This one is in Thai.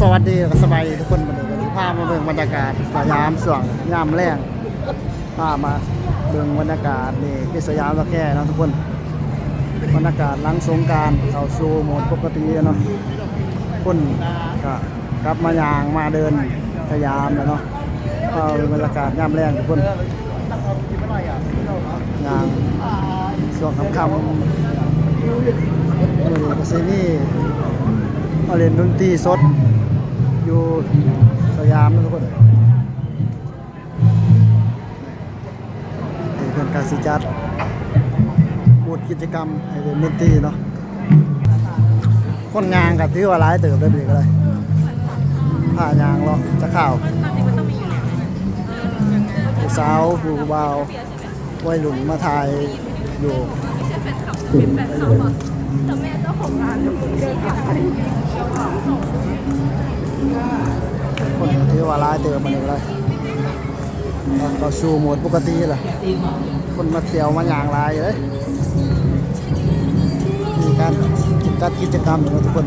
สวัสดีสบายทุกคนมาดูพามาเบิ่งบรรยากาศสยามสว่างยามแรงพามาเบิ่งบรรยากาศนี่ที่สยามตะแคร่นะทุกคนบรรยากาศหลังสงกรานต์เข้าสู่โหมดปกติเนาะคนก็กลับมายางมาเดินสยามเนาะก็บรรยากาศยามแรงทุกคนยางช่วงค่ำมือก็ซีนี่มาเล่นดนตรีสดอยู่สยามนะทุกคนนี่เป็นการสิจัดบูธกิจกรรมให้เล่นดนตรีเนาะคนงานกับที่ว่าร้ายเติบได้ดีก็เลยผ่ายางหรอกจะข่าวผู้สาวผู้บ่าววัยรุ่นมาถ่ายอยู่คนที่ว่าร้ายเติบมันเลยก็สู่โหมดปกติแหละคนมาเที่ยวมายางร้ายเลยมีการจัดกิจกรรมอยู่ทุกคน